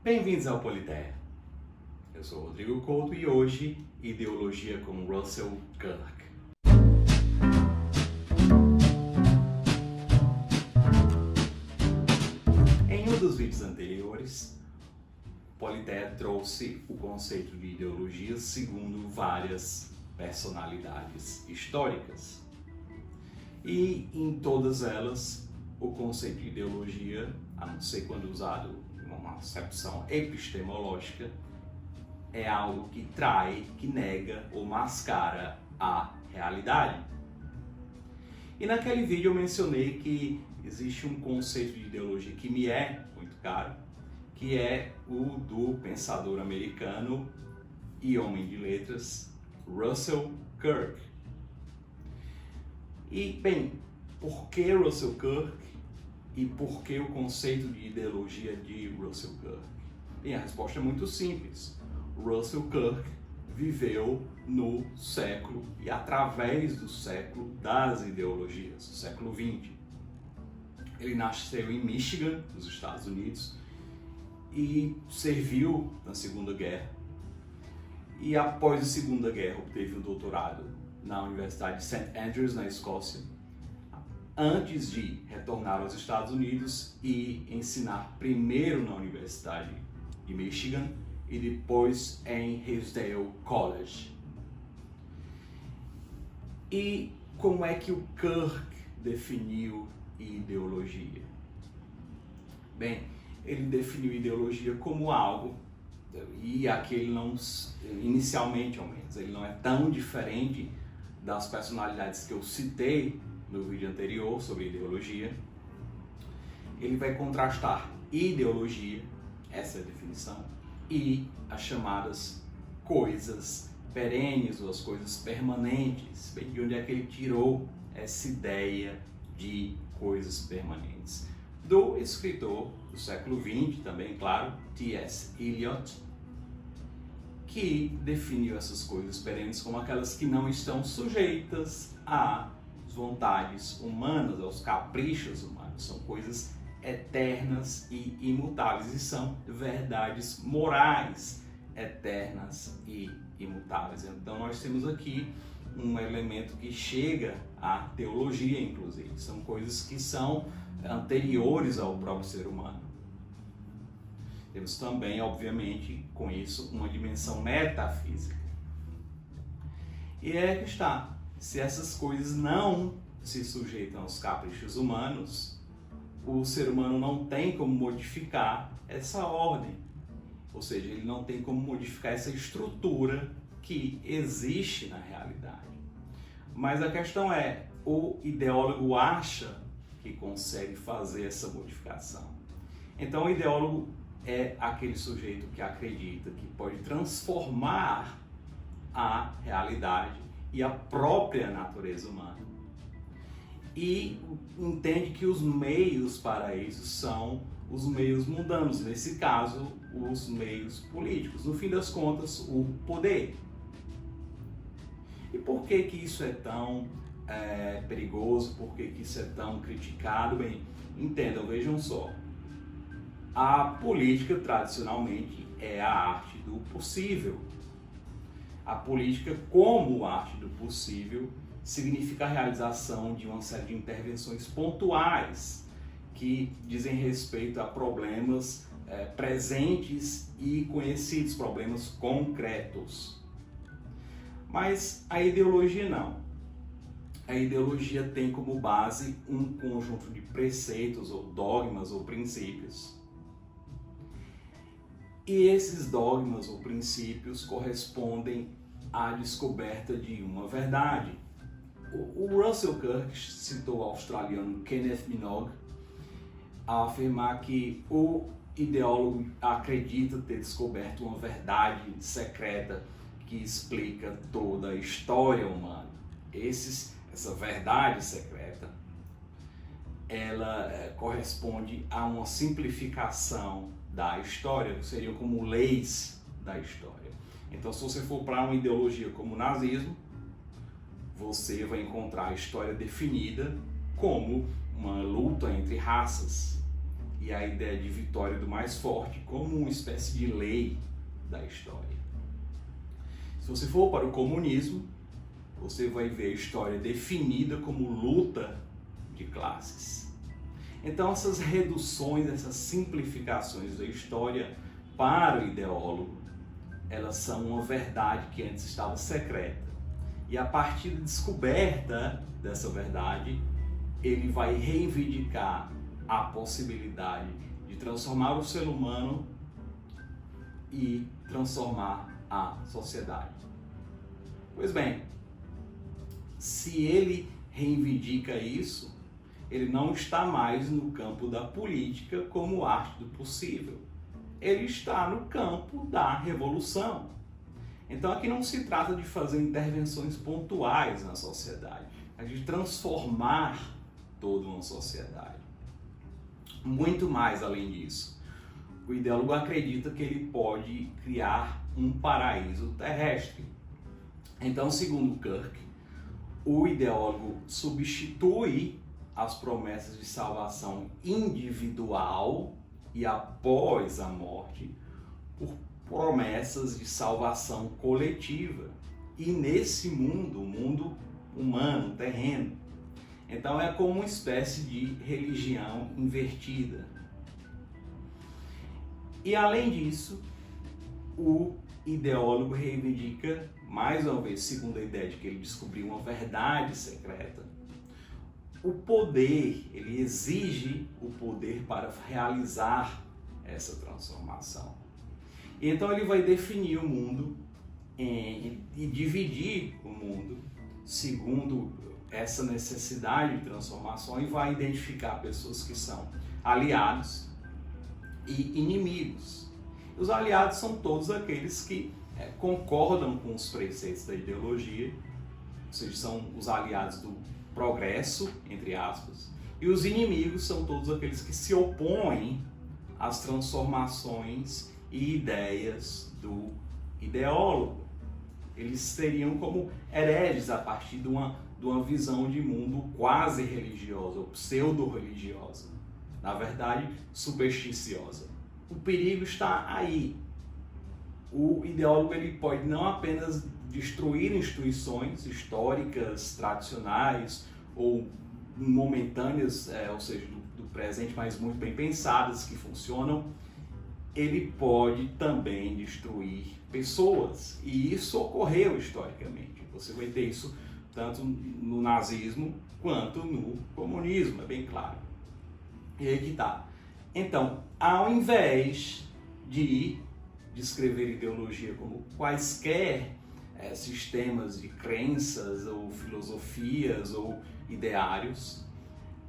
Bem-vindos ao Politeia. Eu sou Rodrigo Couto e hoje, ideologia com Russell Kirk. Em um dos vídeos anteriores, Politeia trouxe o conceito de ideologia segundo várias personalidades históricas. E em todas elas, o conceito de ideologia, a não ser quando usado em uma acepção epistemológica, é algo que trai, que nega ou mascara a realidade. E naquele vídeo eu mencionei que existe um conceito de ideologia que me é muito caro, que é o do pensador americano e homem de letras Russell Kirk. E, bem, por que Russell Kirk e por que o conceito de ideologia de Russell Kirk? Bem, a resposta é muito simples. Russell Kirk viveu no século e através do século das ideologias, o século XX. Ele nasceu em Michigan, nos Estados Unidos, e serviu na Segunda Guerra. E após a Segunda Guerra obteve um doutorado na Universidade de St. Andrews, na Escócia, antes de retornar aos Estados Unidos e ensinar primeiro na Universidade de Michigan e depois em Hillsdale College. E como é que o Kirk definiu ideologia? Bem, ele definiu ideologia como algo, e aqui ele não, inicialmente ao menos, ele não é tão diferente das personalidades que eu citei no vídeo anterior sobre ideologia. Ele vai contrastar ideologia, essa é a definição, e as chamadas coisas perenes ou as coisas permanentes. Bem, de onde é que ele tirou essa ideia de coisas permanentes? Do escritor do século XX, também, claro, T.S. Eliot, que definiu essas coisas perenes como aquelas que não estão sujeitas às vontades humanas, aos caprichos humanos. São coisas eternas e imutáveis, e são verdades morais eternas e imutáveis. Então nós temos aqui um elemento que chega à teologia, inclusive. São coisas que são anteriores ao próprio ser humano. Temos também, obviamente, com isso, uma dimensão metafísica. E é que está. Se essas coisas não se sujeitam aos caprichos humanos, o ser humano não tem como modificar essa ordem. Ou seja, ele não tem como modificar essa estrutura que existe na realidade. Mas a questão é, o ideólogo acha que consegue fazer essa modificação. Então o ideólogo é aquele sujeito que acredita que pode transformar a realidade e a própria natureza humana. E entende que os meios para isso são os meios mundanos, nesse caso, os meios políticos. No fim das contas, o poder. E por que que isso é tão perigoso? Por que que isso é tão criticado? Bem, entendam, vejam só. A política, tradicionalmente, é a arte do possível. A política, como arte do possível, significa a realização de uma série de intervenções pontuais que dizem respeito a problemas presentes e conhecidos, problemas concretos. Mas a ideologia não. A ideologia tem como base um conjunto de preceitos ou dogmas ou princípios. E esses dogmas ou princípios correspondem à descoberta de uma verdade. O Russell Kirk citou o australiano Kenneth Minogue a afirmar que o ideólogo acredita ter descoberto uma verdade secreta que explica toda a história humana. Essa verdade secreta, ela corresponde a uma simplificação da história, que seriam como leis da história. Então, se você for para uma ideologia como o nazismo, você vai encontrar a história definida como uma luta entre raças. e a ideia de vitória do mais forte como uma espécie de lei da história. Se você for para o comunismo, você vai ver a história definida como luta de classes. Então essas reduções, essas simplificações da história para o ideólogo, elas são uma verdade que antes estava secreta. E a partir da descoberta dessa verdade, ele vai reivindicar a possibilidade de transformar o ser humano e transformar a sociedade. Pois bem, se ele reivindica isso, ele não está mais no campo da política como arte do possível. Ele está no campo da revolução. Então aqui não se trata de fazer intervenções pontuais na sociedade, mas de transformar toda uma sociedade. Muito mais além disso. O ideólogo acredita que ele pode criar um paraíso terrestre. Então, segundo Kirk, o ideólogo substitui as promessas de salvação individual e após a morte por promessas de salvação coletiva. E nesse mundo, o mundo humano, terreno. Então é como uma espécie de religião invertida. E além disso, o ideólogo reivindica, mais uma vez, segundo a ideia de que ele descobriu uma verdade secreta, o poder, ele exige o poder para realizar essa transformação. E então ele vai definir o mundo e dividir o mundo segundo essa necessidade de transformação e vai identificar pessoas que são aliados e inimigos. Os aliados são todos aqueles que concordam com os preceitos da ideologia, ou seja, são os aliados do progresso, entre aspas, e os inimigos são todos aqueles que se opõem às transformações e ideias do ideólogo. Eles seriam como hereges a partir de uma visão de mundo quase religiosa, ou pseudo-religiosa, na verdade supersticiosa. O perigo está aí. O ideólogo ele pode não apenas destruir instituições históricas, tradicionais ou momentâneas, ou seja, do presente, mas muito bem pensadas, que funcionam, ele pode também destruir pessoas. E isso ocorreu historicamente. Você vai ter isso tanto no nazismo quanto no comunismo, é bem claro. E aí que tá. Então, ao invés de descrever ideologia como quaisquer sistemas de crenças ou filosofias ou ideários,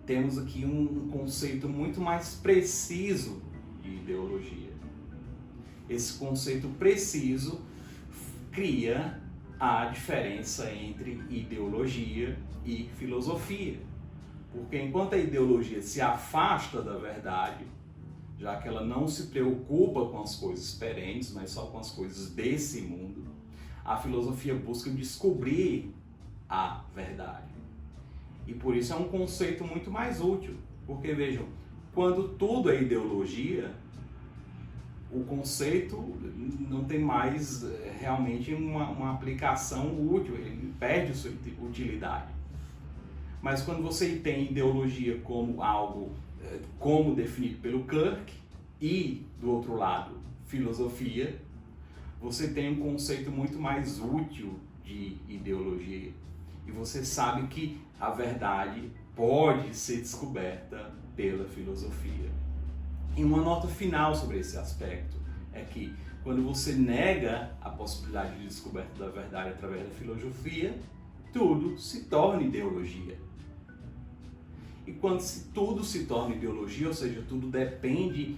temos aqui um conceito muito mais preciso de ideologia. Esse conceito preciso cria a diferença entre ideologia e filosofia. Porque enquanto a ideologia se afasta da verdade, já que ela não se preocupa com as coisas perentes, mas só com as coisas desse mundo, a filosofia busca descobrir a verdade. E por isso é um conceito muito mais útil. Porque vejam, quando tudo é ideologia, o conceito não tem mais realmente uma aplicação útil, ele perde sua utilidade. Mas quando você tem ideologia como algo, como definido pelo Kirk, e do outro lado, filosofia, você tem um conceito muito mais útil de ideologia. E você sabe que a verdade pode ser descoberta pela filosofia. E uma nota final sobre esse aspecto é que quando você nega a possibilidade de descoberta da verdade através da filosofia, tudo se torna ideologia. E quando tudo se torna ideologia, ou seja, tudo depende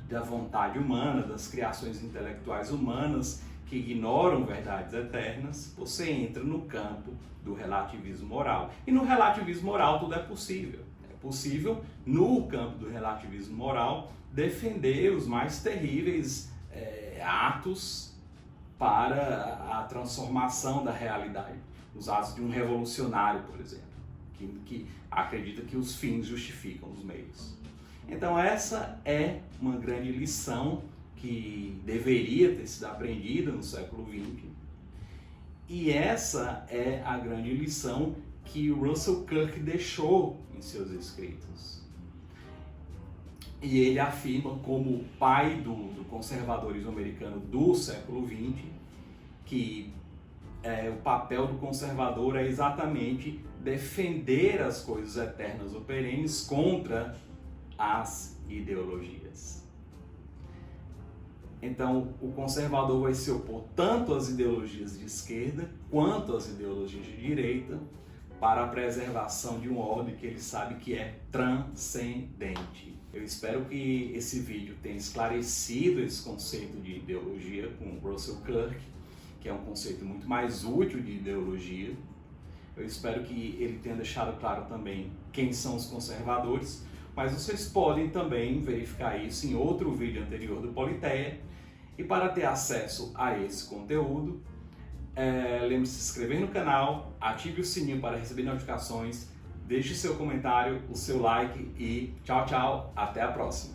da vontade humana, das criações intelectuais humanas que ignoram verdades eternas, você entra no campo do relativismo moral. E no relativismo moral tudo é possível. É possível, no campo do relativismo moral, defender os mais terríveis atos para a transformação da realidade. Os atos de um revolucionário, por exemplo, que acredita que os fins justificam os meios. Então essa é uma grande lição que deveria ter sido aprendida no século XX, e essa é a grande lição que Russell Kirk deixou em seus escritos. E ele afirma, como pai do conservadorismo americano do século XX, que o papel do conservador é exatamente defender as coisas eternas ou perenes contra as ideologias. Então, o conservador vai se opor tanto às ideologias de esquerda quanto às ideologias de direita para a preservação de uma ordem que ele sabe que é transcendente. Eu espero que esse vídeo tenha esclarecido esse conceito de ideologia com Russell Kirk, que é um conceito muito mais útil de ideologia. Eu espero que ele tenha deixado claro também quem são os conservadores, mas vocês podem também verificar isso em outro vídeo anterior do Politeia. E para ter acesso a esse conteúdo, lembre-se de se inscrever no canal, ative o sininho para receber notificações, deixe seu comentário, o seu like e tchau, tchau, até a próxima!